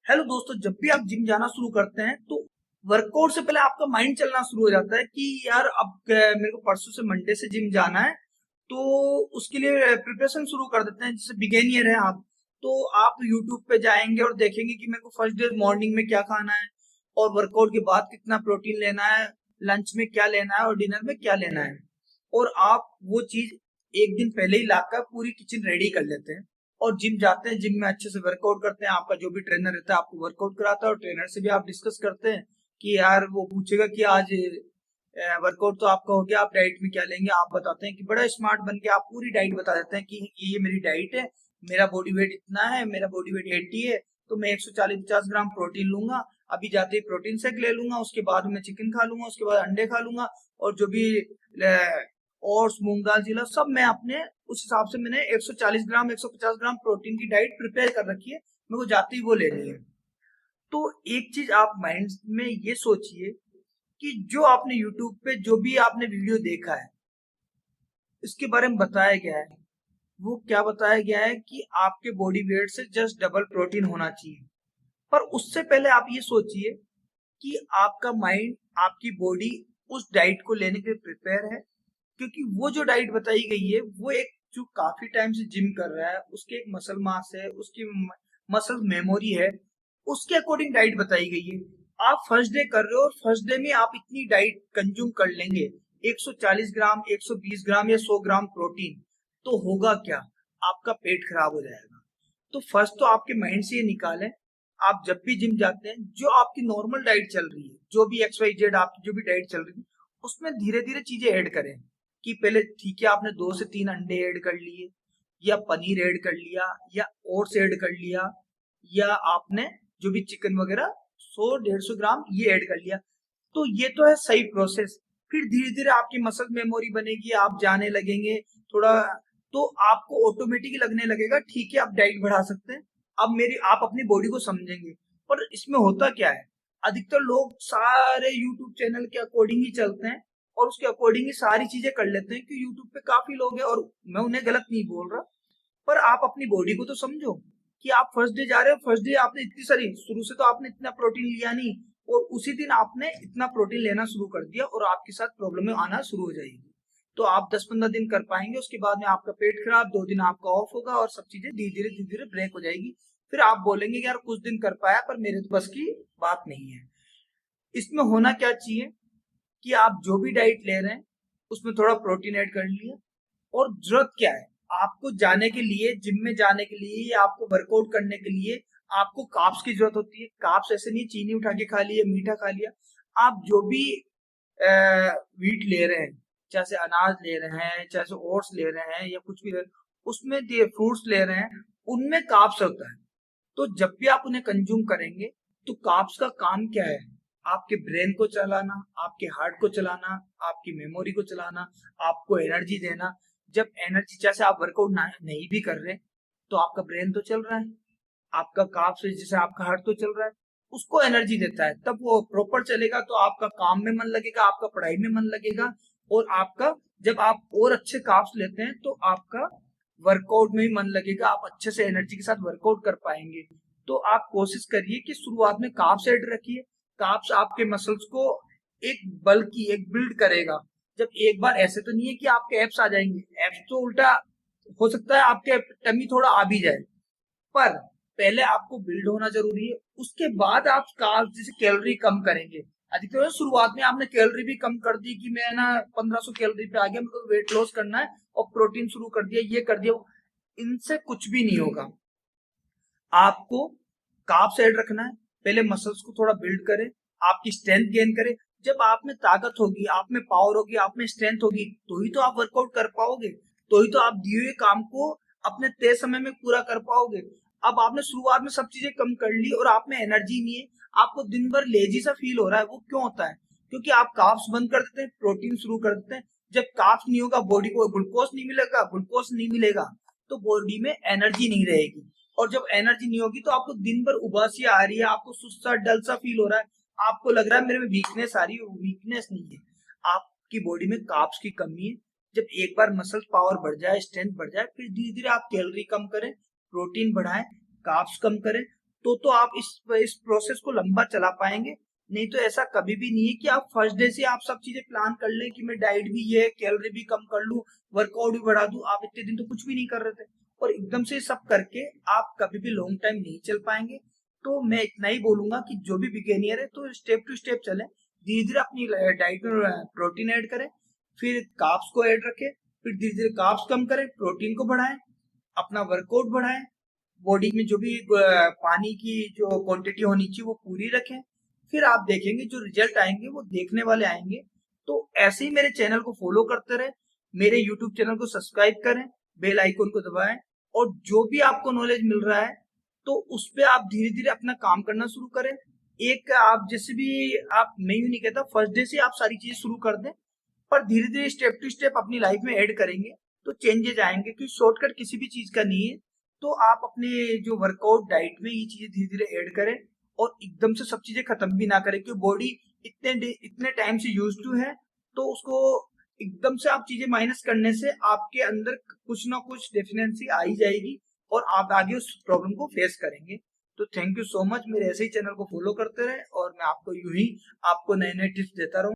Hello दोस्तों, जब भी आप जिम जाना शुरू करते हैं तो वर्कआउट से पहले आपका माइंड चलना शुरू हो जाता है कि यार अब मेरे को परसों से मंडे से जिम जाना है। तो उसके लिए प्रिपरेशन शुरू कर देते हैं। जैसे बिगेनियर है आप, तो आप यूट्यूब पे जाएंगे और देखेंगे कि मेरे को फर्स्ट डे मॉर्निंग में क्या खाना है और वर्कआउट के बाद कितना प्रोटीन लेना है, लंच में क्या लेना है और डिनर में क्या लेना है। और आप वो चीज एक दिन पहले ही लाकर पूरी किचन रेडी कर लेते हैं और जिम जाते हैं। जिम में अच्छे से वर्कआउट करते हैं। आपका जो भी ट्रेनर रहता है आपको वर्कआउट कराता है और ट्रेनर से भी आप डिस्कस करते हैं कि यार वो पूछेगा कि आज वर्कआउट तो आपका हो गया, आप डाइट में क्या लेंगे। आप बताते हैं कि बड़ा स्मार्ट बन के आप पूरी डाइट बता देते हैं कि ये मेरी डाइट है, मेरा बॉडी वेट इतना है, मेरा बॉडी वेट 80 है, तो मैं 140-50 ग्राम प्रोटीन लूंगा। अभी जाते ही प्रोटीन शेक ले लूंगा, उसके बाद मैं चिकन खा लूंगा, उसके बाद अंडे खा लूंगा और जो भी और मूंग दाल चिला सब मैं अपने उस हिसाब से मैंने 140 ग्राम 150 ग्राम प्रोटीन की डाइट प्रिपेयर कर रखी है। मेरे को जाते ही वो लेनी है। तो एक चीज आप माइंड में ये सोचिए कि जो आपने यूट्यूब पे जो भी आपने वीडियो देखा है इसके बारे में बताया गया है, वो क्या बताया गया है कि आपके बॉडी वेट से जस्ट डबल प्रोटीन होना चाहिए। पर उससे पहले आप ये सोचिए कि आपका माइंड, आपकी बॉडी उस डाइट को लेने के लिए प्रिपेयर है। क्योंकि वो जो डाइट बताई गई है वो एक जो काफी टाइम से जिम कर रहा है उसके एक मसल मास है, उसकी मसल मेमोरी है, उसके अकॉर्डिंग डाइट बताई गई है। आप फर्स्ट डे कर रहे हो और फर्स्ट डे में आप इतनी डाइट कंज्यूम कर लेंगे 140 ग्राम 120 ग्राम या 100 ग्राम प्रोटीन, तो होगा क्या? आपका पेट खराब हो जाएगा। तो फर्स्ट तो आपके माइंड से ये निकालें, आप जब भी जिम जाते हैं जो आपकी नॉर्मल डाइट चल रही है, जो भी एक्स वाई जेड आपकी जो भी डाइट चल रही है, उसमें धीरे धीरे चीजें ऐड करें। कि पहले ठीक है आपने 2 से 3 अंडे ऐड कर लिए या पनीर ऐड कर लिया या ओट्स ऐड कर लिया या आपने जो भी चिकन वगैरह 100-150 ग्राम ये ऐड कर लिया, तो ये तो है सही प्रोसेस। फिर धीरे धीरे आपकी मसल मेमोरी बनेगी, आप जाने लगेंगे थोड़ा, तो आपको ऑटोमेटिक लगने लगेगा ठीक है आप डाइट बढ़ा सकते हैं। अब मेरी आप अपनी बॉडी को समझेंगे। पर इसमें होता क्या है, अधिकतर लोग सारे यूट्यूब चैनल के अकॉर्डिंग ही चलते हैं और उसके अकॉर्डिंग ही सारी चीजें कर लेते हैं कि यूट्यूब पे काफी लोग हैं और मैं उन्हें गलत नहीं बोल रहा। पर आप अपनी बॉडी को तो समझो कि आप फर्स्ट डे जा रहे हो, फर्स्ट डे आपने इतनी सारी, शुरू से तो आपने इतना प्रोटीन लिया नहीं और उसी दिन आपने इतना प्रोटीन लेना शुरू कर दिया और आपके साथ प्रॉब्लम आना शुरू हो जाएगी। तो आप 10-15 दिन कर पाएंगे, उसके बाद में आपका पेट खराब, 2 दिन आपका ऑफ होगा और सब चीजें धीरे धीरे ब्रेक हो जाएगी। फिर आप बोलेंगे कि यार कुछ दिन कर पाया पर मेरे तो बस की बात नहीं है। इसमें होना क्या चाहिए कि आप जो भी डाइट ले रहे हैं उसमें थोड़ा प्रोटीन ऐड कर लिया। और जरूरत क्या है आपको जाने के लिए, जिम में जाने के लिए या आपको वर्कआउट करने के लिए, आपको कार्ब्स की जरूरत होती है। कार्ब्स ऐसे नहीं चीनी उठा के खा लिया, मीठा खा लिया। आप जो भी वीट ले रहे हैं, चाहे से अनाज ले रहे हैं, चाहे से ओट्स ले रहे हैं या कुछ भी ले रहे हैं, उसमें फ्रूट्स ले रहे हैं, उनमें कार्ब्स होता है। तो जब भी आप उन्हें कंज्यूम करेंगे तो कार्ब्स का काम क्या है? आपके ब्रेन को चलाना, आपके हार्ट को चलाना, आपकी मेमोरी को चलाना, आपको एनर्जी देना। जब एनर्जी, जैसे आप वर्कआउट नहीं भी कर रहे तो आपका ब्रेन तो चल रहा है, आपका कार्ब्स जैसे आपका हार्ट तो चल रहा है, उसको एनर्जी देता है। तब वो प्रॉपर चलेगा तो आपका काम में मन लगेगा, आपका पढ़ाई में मन लगेगा। और आपका, जब आप और अच्छे कार्ब्स लेते हैं तो आपका वर्कआउट में भी मन लगेगा, आप अच्छे से एनर्जी के साथ वर्कआउट कर पाएंगे। तो आप कोशिश करिए कि शुरुआत में कार्ब्स ऐड रखिए। कार्ब्स आपके मसल्स को एक बल की एक बिल्ड करेगा। जब एक बार, ऐसे तो नहीं है कि आपके एब्स आ जाएंगे, एब्स तो उल्टा हो सकता है आपके टमी थोड़ा आ भी जाए, पर पहले आपको बिल्ड होना जरूरी है। उसके बाद आप कार्ब्स जैसे कैलोरी कम करेंगे। अधिकतर शुरुआत में आपने कैलोरी भी कम कर दी कि मैं ना 1500 कैलोरी पे आ गया, मेरे को वेट लॉस करना है और प्रोटीन शुरू कर दिया, ये कर दिया, इनसे कुछ भी नहीं होगा। आपको कार्ब्स ऐड रखना है, पहले मसल्स को थोड़ा बिल्ड करें, आपकी स्ट्रेंथ गेन करें। जब आप में ताकत होगी, आप में पावर होगी, आप में स्ट्रेंथ होगी, तो ही तो आप वर्कआउट कर पाओगे, तो ही तो आप दिए हुए काम को अपने तय समय में पूरा कर पाओगे। अब आपने शुरुआत में सब चीजें कम कर ली और आप में एनर्जी नहीं है, आपको दिन भर लेजी सा फील हो रहा है, वो क्यों होता है? क्योंकि आप कार्ब्स बंद कर देते हैं, प्रोटीन शुरू कर देते हैं। जब कार्ब्स नहीं होगा, बॉडी को ग्लूकोज नहीं मिलेगा, ग्लूकोज नहीं मिलेगा तो बॉडी में एनर्जी नहीं रहेगी। और जब एनर्जी नहीं होगी तो आपको दिन भर उबासी आ रही है, आपको सुस्ता डल सा फील हो रहा है, आपको लग रहा है मेरे में वीकनेस आ रही है। वीकनेस नहीं है, आपकी बॉडी में कार्ब्स की कमी है। जब एक बार मसल पावर बढ़ जाए, स्ट्रेंथ बढ़ जाए, फिर धीरे धीरे आप कैलोरी कम करें, प्रोटीन बढ़ाएं, कार्ब्स कम करें, तो आप इस प्रोसेस को लंबा चला पाएंगे। नहीं तो ऐसा कभी भी नहीं है कि आप फर्स्ट डे से आप सब चीजें प्लान कर लें कि मैं डाइट भी ये कैलोरी भी कम कर लूं, वर्कआउट भी बढ़ा दूं। आप इतने दिन तो कुछ भी नहीं कर रहे थे और एकदम से सब करके आप कभी भी लॉन्ग टाइम नहीं चल पाएंगे। तो मैं इतना ही बोलूंगा कि जो भी बिगेनियर है तो स्टेप टू स्टेप चले, धीरे धीरे अपनी डाइट में प्रोटीन ऐड करें, फिर कार्ब्स को ऐड रखें, फिर धीरे धीरे कार्ब्स कम करें, प्रोटीन को बढ़ाएं, अपना वर्कआउट बढ़ाएं, बॉडी में जो भी पानी की जो क्वांटिटी होनी चाहिए वो पूरी रखें। फिर आप देखेंगे जो रिजल्ट आएंगे वो देखने वाले आएंगे। तो ऐसे ही मेरे चैनल को फॉलो करते रहे, मेरे यूट्यूब चैनल को सब्सक्राइब करें, बेल आइकन को दबाएं, और जो भी आपको नॉलेज मिल रहा है तो उस पर आप धीरे धीरे अपना काम करना शुरू करें। एक आप जैसे भी आप, मैं यूं नहीं कहता फर्स्ट डे से आप सारी चीजें शुरू कर दें, पर धीरे धीरे स्टेप टू स्टेप अपनी लाइफ में ऐड करेंगे तो चेंजेस आएंगे, क्योंकि शॉर्टकट किसी भी चीज का नहीं है। तो आप अपने जो वर्कआउट डाइट में ये चीजें धीरे धीरे ऐड करें और एकदम से सब चीजें खत्म भी ना करें, क्योंकि बॉडी इतने टाइम से यूज टू है, तो उसको एकदम से आप चीजें माइनस करने से आपके अंदर कुछ ना कुछ डेफिनेंसी आ ही जाएगी और आप आगे उस प्रॉब्लम को फेस करेंगे। तो थैंक यू सो मच, मेरे ऐसे ही चैनल को फॉलो करते रहे और मैं आपको यूं ही आपको नए नए टिप्स देता रहूं।